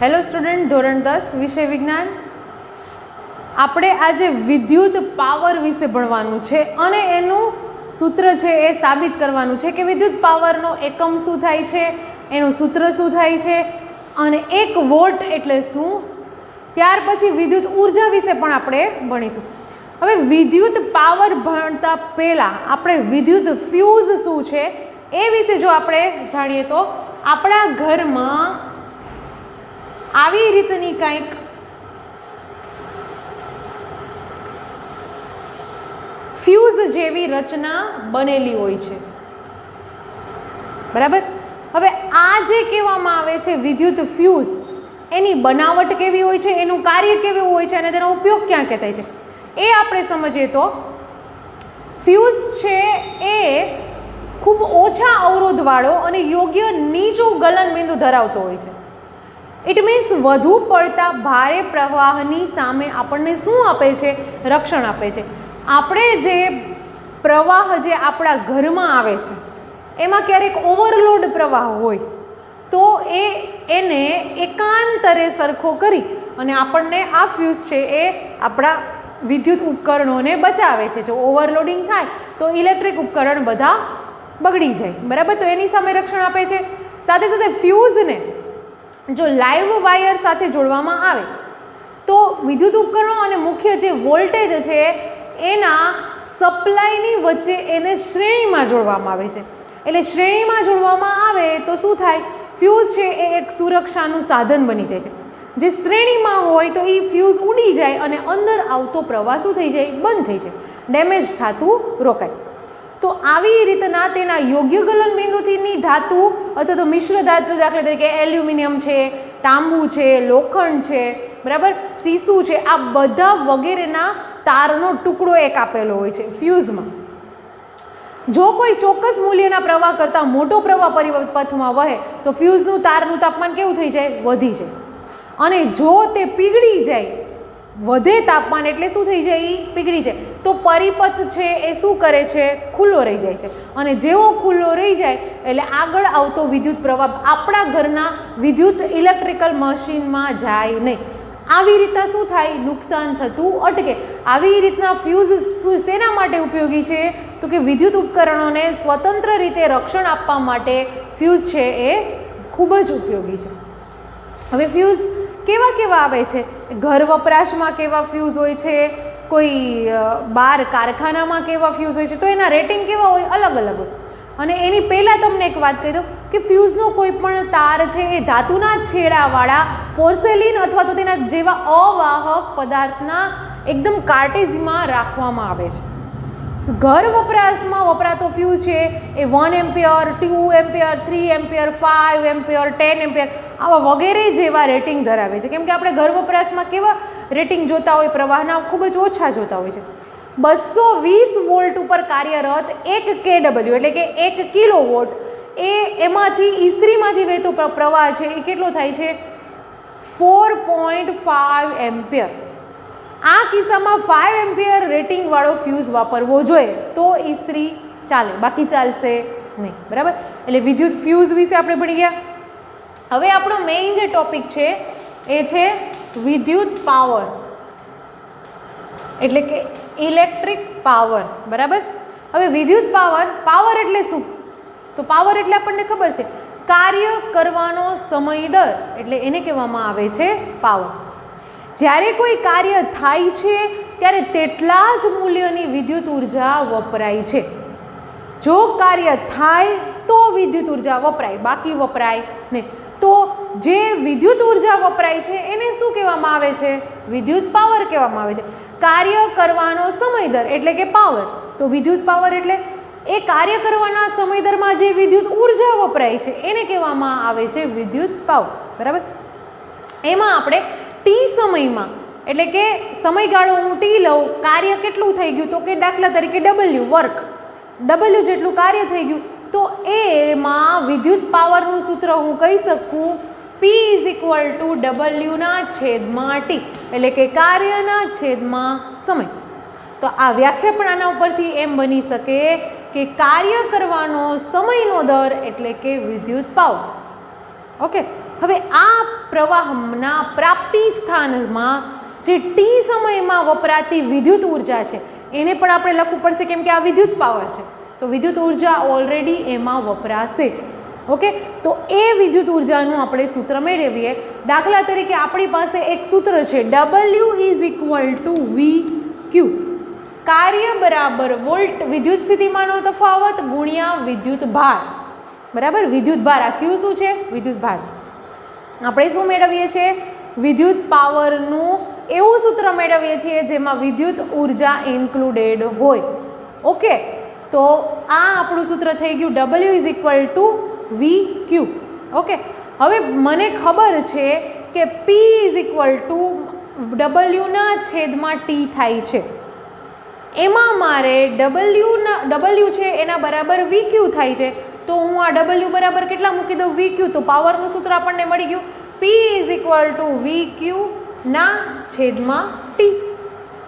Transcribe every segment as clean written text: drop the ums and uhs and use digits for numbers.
Hello student, ધોરણ 10 વિષય વિજ્ઞાન. આપણે આજે વિદ્યુત પાવર વિશે ભણવાનું છે અને એનું સૂત્ર છે એ સાબિત કરવાનું છે કે વિદ્યુત પાવરનો એકમ શું થાય છે, એનું સૂત્ર શું થાય છે અને 1 વોટ એટલે શું. ત્યાર પછી વિદ્યુત ઉર્જા વિશે પણ આપણે ભણીશું. હવે વિદ્યુત પાવર ભણતા પહેલાં આપણે વિદ્યુત ફ્યુઝ શું છે એ વિશે જો આપણે જાણીએ તો આપણા ઘરમાં આવી રીતની કંઈક ફ્યુઝ જેવી રચના બનેલી હોય છે, બરાબર. હવે આ જે કહેવામાં આવે છે વિદ્યુત ફ્યુઝ, એની બનાવટ કેવી હોય છે, એનું કાર્ય કેવું હોય છે અને તેનો ઉપયોગ ક્યાં ક્યાં થાય છે એ આપણે સમજીએ તો ફ્યુઝ છે એ ખૂબ ઓછા અવરોધવાળો અને યોગ્ય નીચું ગલનબિંદુ ધરાવતો હોય છે. ઇટ મીન્સ વધુ પડતા ભારે પ્રવાહની સામે આપણને શું આપે છે? રક્ષણ આપે છે. આપણે જે પ્રવાહ જે આપણા ઘરમાં આવે છે એમાં ક્યારેક ઓવરલોડ પ્રવાહ હોય તો એને એકાંતરે સરખો કરી અને આપણને આ ફ્યુઝ છે એ આપણા વિદ્યુત ઉપકરણોને બચાવે છે. જો ઓવરલોડિંગ થાય તો ઇલેક્ટ્રિક ઉપકરણ બધા બગડી જાય, બરાબર. તો એની સામે રક્ષણ આપે છે. સાથે સાથે ફ્યુઝને જો લાઈવ વાયર સાથે જોડવામાં આવે તો વિદ્યુત ઉપકરણો અને મુખ્ય જે વોલ્ટેજ છે એના સપ્લાયની વચ્ચે એને શ્રેણીમાં જોડવામાં આવે છે. એટલે શ્રેણીમાં જોડવામાં આવે તો શું થાય? ફ્યુઝ છે એ એક સુરક્ષાનું સાધન બની જાય છે. જે શ્રેણીમાં હોય તો એ ફ્યુઝ ઉડી જાય અને અંદર આવતો પ્રવાહ શું થઈ જાય? બંધ થઈ જાય, ડેમેજ થતું રોકાય. તો આવી રીતના તેના યોગ્ય ગલનબિંદુથીની ધાતુ અથવા તો મિશ્ર ધાતુ, દાખલા તરીકે એલ્યુમિનિયમ છે, તાંબુ છે, લોખંડ છે, બરાબર, સીસુ છે, આ બધા વગેરેના તારનો ટુકડો એક આપેલો હોય છે ફ્યુઝમાં. જો કોઈ ચોક્કસ મૂલ્યના પ્રવાહ કરતાં મોટો પ્રવાહ પરિપથમાં વહે તો ફ્યુઝનું તારનું તાપમાન કેવું થઈ જાય? વધી જાય. અને જો તે પીગળી જાય, વધે તાપમાન એટલે શું થઈ જાય? પીગળી જાય. તો પરિપથ છે એ શું કરે છે? ખુલ્લો રહી જાય છે. અને જેવો ખુલ્લો રહી જાય એટલે આગળ આવતો વિદ્યુત પ્રવાહ આપણા ઘરના વિદ્યુત ઇલેક્ટ્રિકલ મશીનમાં જાય નહીં. આવી રીતના શું થાય? નુકસાન થતું અટકે. આવી રીતના ફ્યુઝ શેના માટે ઉપયોગી છે? તો કે વિદ્યુત ઉપકરણોને સ્વતંત્ર રીતે રક્ષણ આપવા માટે ફ્યુઝ છે એ ખૂબ જ ઉપયોગી છે. હવે ફ્યુઝ કેવા કેવા આવે છે? ઘર વપરાશમાં કેવા ફ્યુઝ હોય છે, કોઈ બહાર કારખાનામાં કેવા ફ્યુઝ હોય છે, તો એના રેટિંગ કેવા હોય? અલગ અલગ હોય. અને એની પહેલાં તમને એક વાત કહી દઉં કે ફ્યુઝનો કોઈ પણ તાર છે એ ધાતુના છેડાવાળા પોર્સેલિન અથવા તો તેના જેવા અવાહક પદાર્થના એકદમ કાર્ટેજમાં રાખવામાં આવે છે. ઘર વપરાશમાં વપરાતો ફ્યુઝ છે એ 1 ampere, 2 ampere, 3 ampere, 5 ampere, 10 ampere આવા વગેરે જેવા રેટિંગ ધરાવે છે. કેમ કે આપણે ઘર વપરાશમાં કેવા રેટિંગ જોતા હોય? પ્રવાહના ખૂબ જ ઓછા જોતા હોય છે. 220 વોલ્ટ ઉપર કાર્યરત 1 kW એટલે કે 1 કિલોવોટ એમાંથી ઇસ્ત્રીમાંથી વહેતો પ્રવાહ છે એ કેટલો થાય છે? 4.5 એમ્પિયર. આ કિસ્સામાં 5 એમ્પિયર રેટિંગવાળો ફ્યુઝ વાપરવો જોઈએ તો ઇસ્ત્રી ચાલે, બાકી ચાલશે નહીં, બરાબર. એટલે વિદ્યુત ફ્યુઝ વિશે આપણે ભણી ગયા. હવે આપણો મેઇન જે ટોપિક છે એ છે વિદ્યુત પાવર એટલે કે ઇલેક્ટ્રિક પાવર, બરાબર. હવે વિદ્યુત પાવર એટલે શું? તો પાવર એટલે આપણને ખબર છે કાર્ય કરવાનો સમય દર, એટલે એને કહેવામાં આવે છે પાવર. જ્યારે કોઈ કાર્ય થાય છે ત્યારે તેટલા જ મૂલ્યની વિદ્યુત ઉર્જા વપરાય છે. જો કાર્ય થાય તો વિદ્યુત ઉર્જા વપરાય, બાકી વપરાય નહીં. તો જે વિદ્યુત ઉર્જા વપરાય છે એને શું કહેવામાં આવે છે? વિદ્યુત પાવર કહેવામાં આવે છે. કાર્ય કરવાનો સમય દર એટલે કે પાવર. તો વિદ્યુત પાવર એટલે એ કાર્ય કરવાના સમય દરમાં જે વિદ્યુત ઉર્જા વપરાય છે એને કહેવામાં આવે છે વિદ્યુત પાવર, બરાબર. એમાં આપણે ટી સમયમાં એટલે કે સમયગાળો હું ટી લઉં, કાર્ય કેટલું થઈ ગયું? તો કે દાખલા તરીકે W વર્ક, W જેટલું કાર્ય થઈ ગયું તો એમાં વિદ્યુત પાવરનું સૂત્ર હું કહી શકું P = W ના છેદમાં T એટલે કે કાર્યના છેદમાં સમય. તો આ વ્યાખ્યા પણ આના ઉપરથી એમ બની શકે કે કાર્ય કરવાનો સમયનો દર એટલે કે વિદ્યુત પાવર. ઓકે, હવે આ પ્રવાહના પ્રાપ્તિ સ્થાનમાં જે ટી સમયમાં વપરાતી વિદ્યુત ઉર્જા છે એને પણ આપણે લખવું પડશે, કેમ કે આ વિદ્યુત પાવર છે તો વિદ્યુત ઉર્જા ઓલરેડી એમાં વપરાશે. ઓકે, તો એ વિદ્યુત ઉર્જાનું આપણે સૂત્ર મેળવીએ. દાખલા તરીકે આપણી પાસે એક સૂત્ર છે W=VQ, કાર્ય બરાબર વોલ્ટ વિદ્યુત સ્થિતિમાનનો તફાવત ગુણ્યા વિદ્યુત ભાર. બરાબર, વિદ્યુત ભાર, આ Q શું છે? વિદ્યુત ભાર છે. આપણે શું મેળવીએ છીએ? વિદ્યુત પાવરનું એવું સૂત્ર મેળવીએ છીએ જેમાં વિદ્યુત ઉર્જા ઇન્ક્લુડેડ હોય. ઓકે, તો આ આપણું સૂત્ર થઈ ગયું W=VQ. ઓકે, હવે મને ખબર છે કે P=W/T થાય છે. એમાં મારે W છે એના બરાબર VQ થાય છે, તો હું આ W બરાબર કેટલા મૂકી દઉં? VQ. તો પાવરનું સૂત્ર આપણને મળી ગયું P=VQ/T.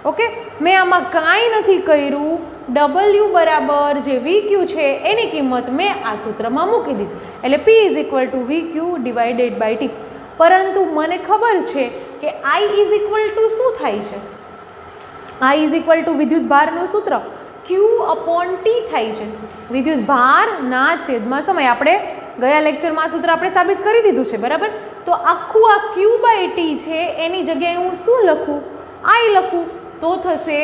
ઓકે, મેં આમાં કાંઈ નથી કર્યું. W બરાબર જે VQ છે એની કિંમત મેં આ સૂત્રમાં મૂકી દીધી, એટલે P=VQ/T. પરંતુ મને ખબર છે કે I શું થાય છે? I વિદ્યુત ભારનું સૂત્ર Q/T થાય છે. વિદ્યુત ભારના છેદમાં સમય. આપણે ગયા લેક્ચરમાં આ સૂત્ર આપણે સાબિત કરી દીધું છે. બરાબર, તો આખું આ Q/T છે એની જગ્યાએ હું શું લખું? I લખું તો થશે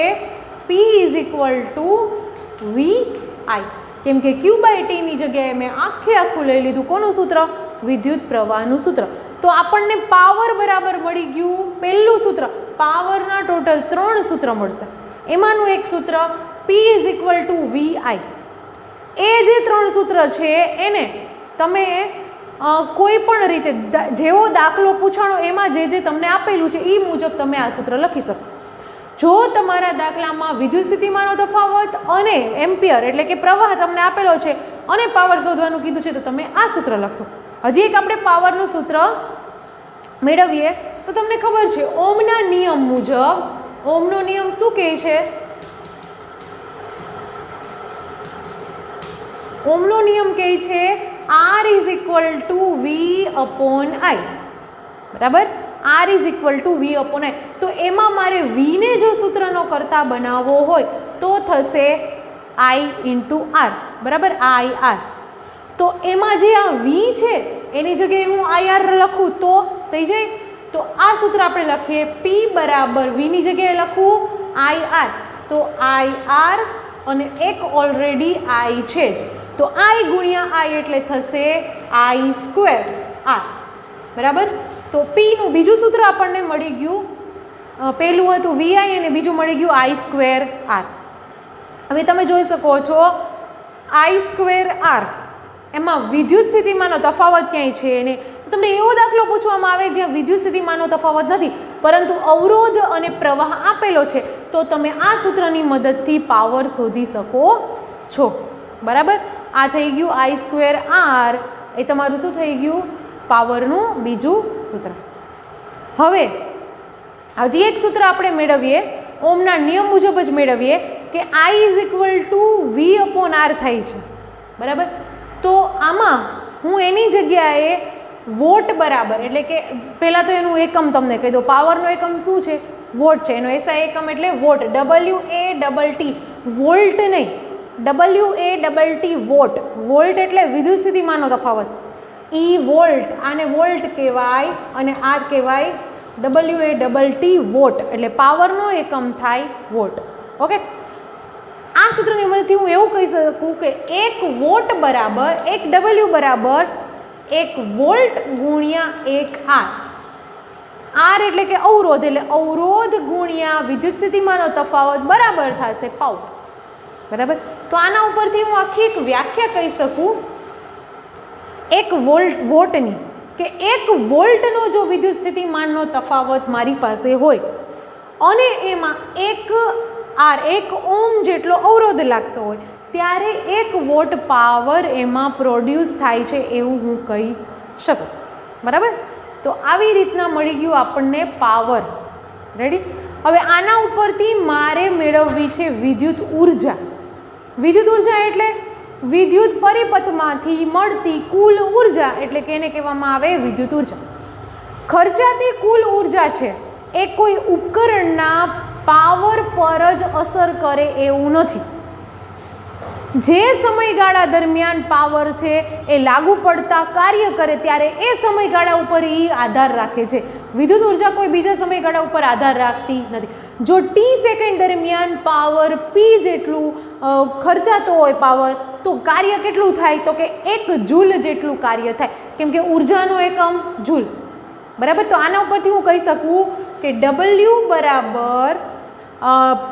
P=VI, કેમ કે Q/T ની જગ્યાએ મેં આખું લઈ લીધું. કોનું સૂત્ર? વિદ્યુત પ્રવાહનું સૂત્ર. તો આપણને પાવર બરાબર મળી ગયું. પહેલું સૂત્ર, પાવરના ટોટલ 3 સૂત્ર મળશે. એમાંનું એક સૂત્ર P=VI. એ જે 3 સૂત્ર છે એને તમે કોઈ પણ રીતે જેવો દાખલો પૂછાણો એમાં જે તમને આપેલું છે એ મુજબ તમે આ સૂત્ર લખી શકો. જો તમારા દાખલામાં વિદ્યુત સ્થિતિમાનનો તફાવત અને એમ્પિયર એટલે કે પ્રવાહ તમને આપેલો છે અને પાવર શોધવાનું કીધું છે તો તમે આ સૂત્ર લખશો. હજી એક આપણે પાવરનું સૂત્ર મેળવીએ તો તમને ખબર છે ઓમના નિયમ મુજબ, ઓમનો નિયમ શું કહે છે? ઓમનો નિયમ કહે છે R=V/I. બરાબર, R=V/I. તો એમાં મારે V ને જો સૂત્રનો કરતા બનાવવો હોય તો થશે I/R. બરાબર, IR. તો એમાં જે આ V છે એની જગ્યાએ હું IR લખું તો થઈ જાય. તો આ સૂત્ર આપણે લખીએ P બરાબર V ની જગ્યાએ લખું IR, તો IR અને એક ઓલરેડી I છે જ, તો I ગુણ્યા I એટલે થશે I²R. બરાબર, તો P નું બીજું સૂત્ર આપણને મળી ગયું. પહેલું હતું VI અને બીજું મળી ગયું I²R. હવે તમે જોઈ શકો છો I²R એમાં વિદ્યુત સ્થિતિમાનનો તફાવત ક્યાંય છે ને? તો તમને એવો દાખલો પૂછવામાં આવે જ્યાં વિદ્યુત સ્થિતિમાનનો તફાવત નથી પરંતુ અવરોધ અને પ્રવાહ આપેલો છે, તો તમે આ સૂત્રની મદદથી પાવર શોધી શકો છો. બરાબર, આ થઈ ગયું I²R. એ તમારું શું થઈ ગયું? પાવરનું બીજું સૂત્ર. હવે હજી એક સૂત્ર આપણે મેળવીએ, ઓમના નિયમ મુજબ જ મેળવીએ કે I=V/R થાય છે. બરાબર, તો આમાં હું એની જગ્યાએ વોટ બરાબર એટલે કે પહેલાં તો એનું એકમ તમને કહી દો. પાવરનો એકમ શું છે? વોટ છે. એનો SI એકમ એટલે વોટ. WA=T, વોલ્ટ નહીં, WA=T વોટ. વોલ્ટ એટલે વિદ્યુત સ્થિતિમાનનો તફાવત. વોલ્ટ, આને વોલ્ટ કહેવાય અને આ કહેવાય WA=T વોટ, એટલે પાવરનો એકમ થાય વોટ. ઓકે, આ સૂત્રની મદદથી હું એવું કહી શકું કે 1 વોટ બરાબર 1 W બરાબર 1 વોલ્ટ ગુણ્યા 1 R. R એટલે કે અવરોધ, એટલે અવરોધ ગુણ્યા વિદ્યુત સ્થિતિમાનનો તફાવત બરાબર થશે પાવર. બરાબર, તો આના ઉપરથી હું આખી એક વ્યાખ્યા કહી શકું 1 વોટની, કે 1 વોલ્ટનો જો વિદ્યુત સ્થિતિમાનનો તફાવત મારી પાસે હોય અને એમાં 1 ઓહ્મ જેટલો અવરોધ લાગતો હોય ત્યારે 1 વોટ પાવર એમાં પ્રોડ્યુસ થાય છે એવું હું કહી શકું. બરાબર, તો આવી રીતના મળી ગયું આપણને પાવર. રેડી, હવે આના ઉપરથી મારે મેળવવી છે વિદ્યુત ઉર્જા. વિદ્યુત ઉર્જા એટલે વિદ્યુત પરિપથમાંથી મળતી કુલ ઉર્જા એટલે કે એને કહેવામાં આવે વિદ્યુત ઉર્જા. ખર્ચાતી કુલ ઉર્જા છે એ કોઈ ઉપકરણના પાવર પર જ અસર કરે એવું નથી. જે સમયગાળા દરમિયાન પાવર છે એ લાગુ પડતા કાર્ય કરે ત્યારે એ સમયગાળા ઉપર એ આધાર રાખે છે. વિદ્યુત ઉર્જા કોઈ બીજા સમયગાળા ઉપર આધાર રાખતી નથી. જો ટી સેકન્ડ દરમિયાન પાવર પી જેટલું ખર્ચાતો હોય પાવર, તો કાર્ય કેટલું થાય? તો કે 1 જૂલ જેટલું કાર્ય થાય, કેમ કે ઉર્જાનો એકમ જૂલ. બરાબર. તો આના ઉપરથી હું કહી શકું કે W બરાબર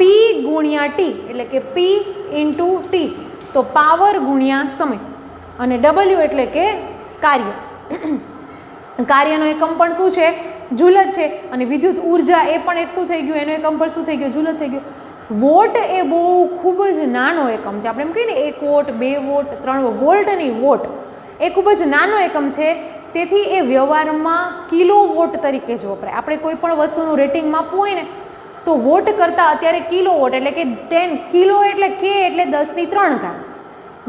પી ગુણ્યા ટી, એટલે કે પી ઇન્ટુ ટી, તો પાવર ગુણ્યા સમય, અને W એટલે કે કાર્ય. કાર્યનો એકમ પણ શું છે? જૂલ જ છે. અને વિદ્યુત ઉર્જા એ પણ એક શું થઈ ગયું? એનો એકમ પણ શું થઈ ગયો? જૂલ જ થઈ ગયો. વોટ એ બહુ ખૂબ જ નાનો એકમ છે. આપણે એમ કહીએ ને 1 વોટ, 2 વોટ, 3 વોટ, વોલ્ટ નહીં, વોટ એ ખૂબ જ નાનો એકમ છે. તેથી એ વ્યવહારમાં કિલો વોટ તરીકે જ વપરાય. આપણે કોઈ પણ વસ્તુનું રેટિંગ માપવું હોય ને તો વોટ કરતાં અત્યારે કિલો વોટ, એટલે કે 10 કિલો એટલે કે એટલે 10⁻³ ઘાત,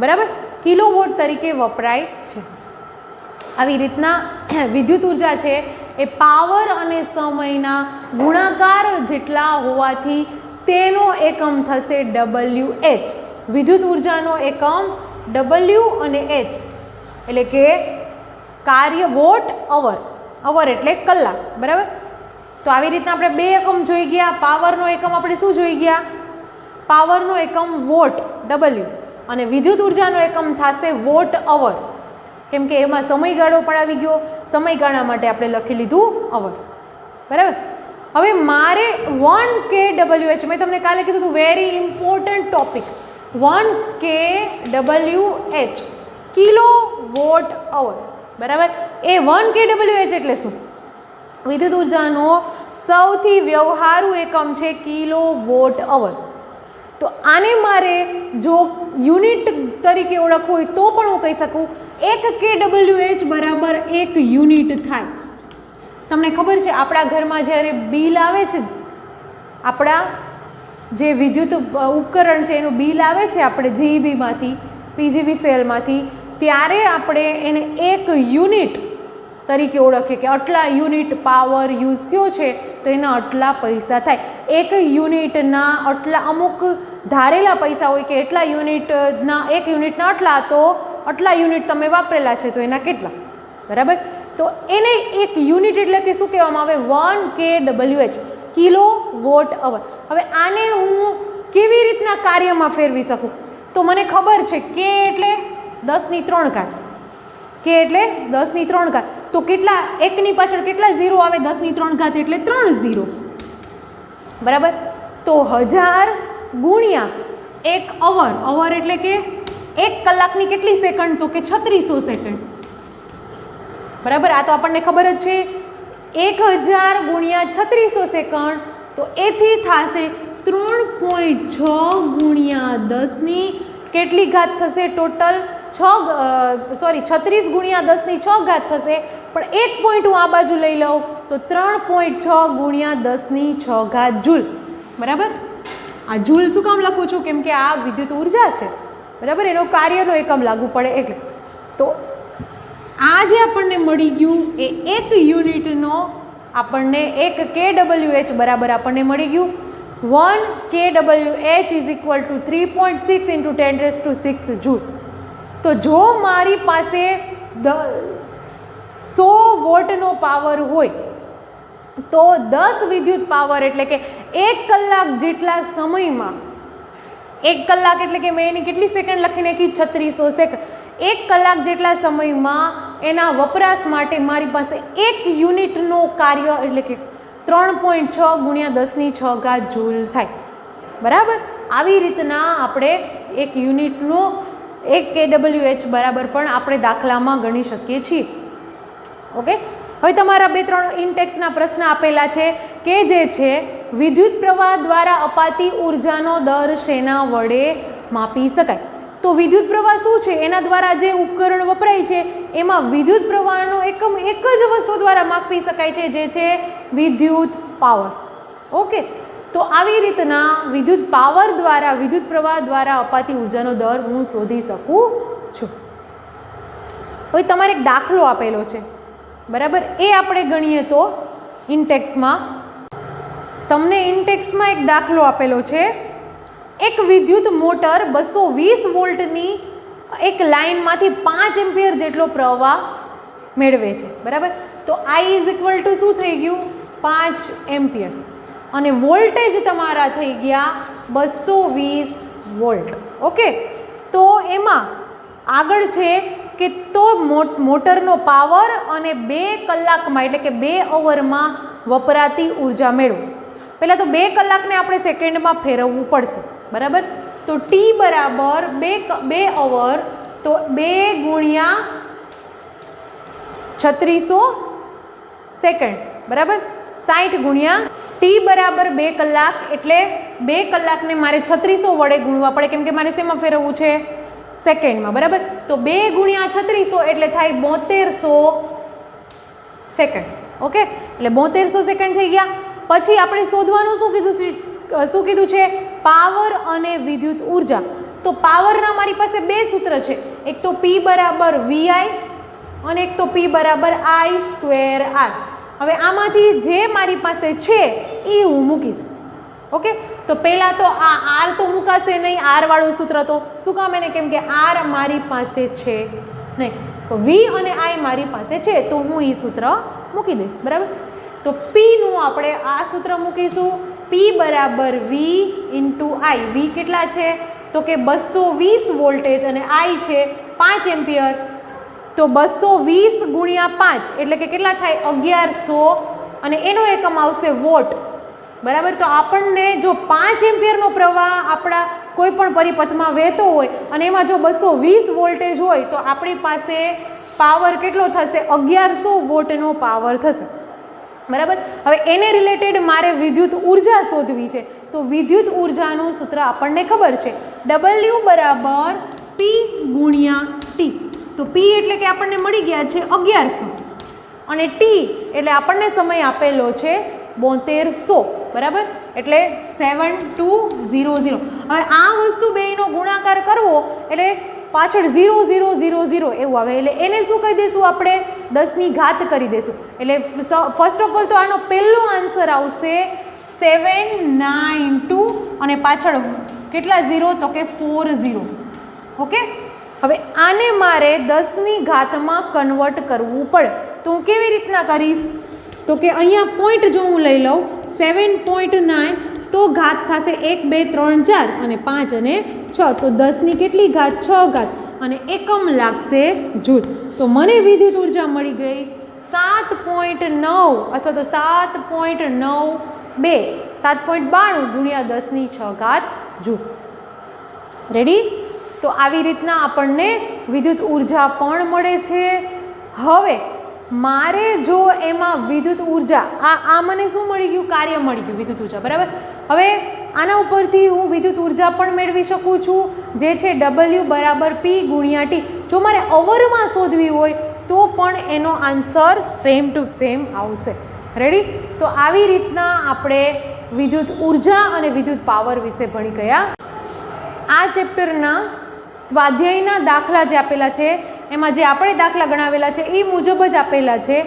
બરાબર, કિલો વોટ તરીકે વપરાય છે. આવી રીતના વિદ્યુત ઉર્જા છે એ પાવર અને સમયના ગુણાકાર જેટલા હોવાથી તેનો એકમ થશે WH. વિદ્યુત ઉર્જાનો એકમ W અને H એટલે કે કાર્ય વોટ અવર, અવર એટલે કલાક, બરાબર. તો આવી રીતના આપણે 2 એકમ જોઈ ગયા. પાવરનો એકમ આપણે શું જોઈ ગયા? પાવરનો એકમ વોટ W, અને વિદ્યુત ઉર્જાનો એકમ થશે વોટ અવર, કેમ કે એમાં સમયગાળો પણ આવી ગયો. સમયગાળા માટે આપણે લખી લીધું અવર, બરાબર. હવે મારે 1 kWh, મેં તમને કાલે કીધું હતું very important topic, 1 kWh kilo watt hour, બરાબર. એ 1 kWh એટલે શું? વિદ્યુત ઉર્જાનો સૌથી વ્યવહારુ એકમ છે કિલો વોટ અવર. તો આને મારે જો યુનિટ તરીકે ઓળખવું હોય તો પણ હું કહી શકું 1 kWh બરાબર 1 યુનિટ થાય. તમને ખબર છે આપણા ઘરમાં જ્યારે બિલ આવે છે, આપણા જે વિદ્યુત ઉપકરણ છે એનું બિલ આવે છે આપણે GEBમાંથી, PGVCLમાંથી, ત્યારે આપણે એને 1 યુનિટ તરીકે ઓળખીએ કે આટલા યુનિટ પાવર યુઝ થયો છે તો એના આટલા પૈસા થાય. 1 યુનિટના આટલા અમુક ધારેલા પૈસા હોય કે એટલા યુનિટના 1 યુનિટના આટલા, તો આટલા યુનિટ તમે વાપરેલા છે તો એના કેટલા, બરાબર. તો એને 1 યુનિટ એટલે કે શું કહેવામાં આવે? 1 kWh કિલો વોટ અવર. હવે આને હું કેવી રીતના કાર્યમાં ફેરવી શકું? તો મને ખબર છે કે એટલે 10⁻³ ઘાત, કે એટલે 10⁻³ ઘાત, તો કેટલા એકની પાછળ કેટલા ઝીરો આવે? 10⁻³ ઘાત એટલે 3 ઝીરો, બરાબર. તો 1000 ગુણ્યા 1 અવર, અવર એટલે કે 1 કલાકની કેટલી સેકન્ડ? તો કે 3600 સેકન્ડ, બરાબર. આ તો આપણને ખબર જ છે. 1000 ગુણ્યા 3600 સેકન્ડ, તો એથી થશે 3.6 ગુણ્યા 10ની કેટલી ઘાત થશે? ટોટલ 36 ગુણ્યા 10⁶ ઘાત થશે. પણ 1 પોઈન્ટ હું આ બાજુ લઈ લઉં તો 3.6 ગુણ્યા 10⁶ ઘાત જૂલ, બરાબર. આ જૂલ શું કામ લખું છું? કેમ કે આ વિદ્યુત ઉર્જા છે, બરાબર, એનો કાર્યનો એકમ લાગુ પડે એટલે. તો આ જે આપણને મળી ગયું એ 1 યુનિટનો આપણને 1 kWh બરાબર આપણને મળી ગયું 1 kWh is equal to 3.6 into 10⁶ joule. તો જો મારી પાસે 100 વોટનો પાવર હોય તો 10 વિદ્યુત પાવર એટલે કે 1 કલાક જેટલા સમયમાં, 1 કલાક એટલે કે મેં એની કેટલી સેકન્ડ લખી નાખી? 3600 સેકન્ડ. 1 કલાક જેટલા સમયમાં એના વપરાશ માટે મારી પાસે 1 યુનિટનો કાર્ય એટલે કે 3.6 ગુણ્યા 10⁶ ઘાત જૂલ થાય, બરાબર. આવી રીતના આપણે 1 યુનિટનો 1 kWh બરાબર પણ આપણે દાખલામાં ગણી શકીએ છીએ. ઓકે. હવે તમારા 2-3 ઇનટેક્સના પ્રશ્ન આપેલા છે કે જે છે વિદ્યુત પ્રવાહ દ્વારા અપાતી ઉર્જાનો દર શેના વડે માપી શકાય? તો વિદ્યુત પ્રવાહ શું છે? એના દ્વારા જે ઉપકરણ વપરાય છે એમાં વિદ્યુત પ્રવાહનો એકમ એક જ વસ્તુ દ્વારા માપી શકાય છે, જે છે વિદ્યુત પાવર. ઓકે. તો આવી રીતના વિદ્યુત પાવર દ્વારા, વિદ્યુત પ્રવાહ દ્વારા અપાતી ઉર્જાનો દર હું શોધી શકું છું. હવે તમારે એક દાખલો આપેલો છે, બરાબર, એ આપણે ગણીએ તો ઇન્ટેક્સમાં તમને ઇન્ટેક્સમાં એક દાખલો આપેલો છે. એક વિદ્યુત મોટર 220 વોલ્ટની એક લાઇનમાંથી 5 એમ્પિયર જેટલો પ્રવાહ મેળવે છે, બરાબર. તો I ઇઝ ઇક્વલ ટુ શું થઈ ગયું? 5 એમ્પિયર, અને વોલ્ટેજ તમારા થઈ ગયા 220 વોલ્ટ. ઓકે, તો એમાં આગળ છે કે તો મોટરનો પાવર અને 2 કલાકમાં એટલે કે 2 અવરમાં વપરાતી ઉર્જા મેળવો. પહેલાં તો 2 કલાકને આપણે સેકન્ડમાં ફેરવવું પડશે, બરાબર. તો T બરાબર 2 અવર, તો 2 ગુણ્યા 3600 સેકન્ડ, બરાબર. 60 ગુણ્યા T બરાબર 2 કલાક, એટલે 2 કલાકને મારે 3600 વડે ગુણવા પડે, કેમ કે મારે શેમાં ફેરવવું છે? સેકન્ડમાં, બરાબર. તો 2 ગુણ્યા 3600 એટલે થાય 7200 સેકન્ડ. ઓકે, એટલે 7200 સેકન્ડ થઈ ગયા. પછી આપણે શોધવાનું શું કીધું છે? પાવર અને વિદ્યુત ઉર્જા. તો પાવરના મારી પાસે 2 સૂત્ર છે, એક તો P બરાબર VI અને એક તો P બરાબર I²R. હવે આમાંથી જે મારી પાસે છે એ હું મૂકીશ. ઓકે, તો પહેલાં તો આ R તો મૂકાશે નહીં, R વાળું સૂત્ર તો શું કામ એને? કેમ કે R મારી પાસે છે નહીં, V અને I મારી પાસે છે, તો હું એ સૂત્ર મૂકી દઈશ, બરાબર. તો P નું આપણે આ સૂત્ર મૂકીશું, P બરાબર V ઇન્ટુ I. V કેટલા છે? તો કે 220 વોલ્ટેજ અને I છે 5 એમ્પિયર. તો 220 ગુણ્યા 5 એટલે કે કેટલા થાય? 1100, અને એનો એકમ આવશે વોટ, બરાબર. તો આપણને જો 5 એમ્પિયરનો પ્રવાહ આપણા કોઈ પણ પરિપથમાં વહેતો હોય અને એમાં જો 220 વોલ્ટેજ હોય તો આપણી પાસે પાવર કેટલો થશે? 1100 વોટનો પાવર થશે, બરાબર. હવે એને રિલેટેડ મારે વિદ્યુત ઉર્જા શોધવી છે, તો વિદ્યુત ઉર્જાનું સૂત્ર આપણને ખબર છે, W બરાબર P ગુણ્યા T. તો P એટલે કે આપણને મળી ગયા છે 1100 અને T એટલે આપણને સમય આપેલો છે 7200, બરાબર. એટલે 7200. હવે આ વસ્તુ બેયનો ગુણાકાર કરવો એટલે પાછળ 0000 એવું આવે, એટલે એને શું કહી દઈશું આપણે? 10ની ઘાત કરી દઈશું. એટલે ફર્સ્ટ ઓફ ઓલ તો આનો પહેલો આન્સર આવશે 792 અને પાછળ કેટલા 0? તો કે 40. ઓકે, હવે આને મારે 10ની ઘાતમાં કન્વર્ટ કરવું પડે, તો હું કેવી રીતના કરીશ? તો કે અહીંયા પોઈન્ટ જો હું લઈ લઉં 7.9, તો ઘાત થશે 1 2 3 4 અને 5 અને 6, તો 10ની કેટલી ઘાત? 6 ઘાત, અને એકમ લાગશે જૂલ. તો મને વિદ્યુત ઉર્જા મળી ગઈ 7.9 અથવા તો 7.92 ગુણ્યા 10ની 6 ઘાત જૂલ. રેડી? તો આવી રીતના આપણને વિદ્યુત ઉર્જા પણ મળે છે. હવે મારે જો એમાં વિદ્યુત ઉર્જા આ મને શું મળી ગયું? કાર્ય મળી ગયું, વિદ્યુત ઉર્જા, બરાબર. હવે આના ઉપરથી હું વિદ્યુત ઉર્જા પણ મેળવી શકું છું, જે છે W બરાબર P ગુણ્યા T. જો મારે અવરમાં શોધવી હોય તો પણ એનો આન્સર સેમ ટુ સેમ આવશે. રેડી? તો આવી રીતના આપણે વિદ્યુત ઉર્જા અને વિદ્યુત પાવર વિશે ભણી ગયા. આ ચેપ્ટરના સ્વાધ્યાયના દાખલા જે આપેલા છે એમાં જે આપણે દાખલા ગણાવેલા છે એ મુજબ જ આપેલા છે,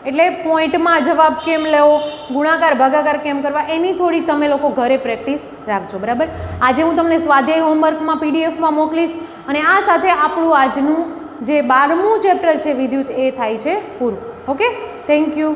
એટલે પોઈન્ટમાં જવાબ કેમ લેવો, ગુણાકાર ભાગાકાર કેમ કરવા, એની થોડી તમે લોકો ઘરે પ્રેક્ટિસ રાખજો, બરાબર. આજે હું તમને સ્વાધ્યાય હોમવર્કમાં PDF-માં મોકલીશ, અને આ સાથે આપણું આજનું જે 12મું ચેપ્ટર છે વિદ્યુત એ થાય છે પૂરું. Okay, thank you.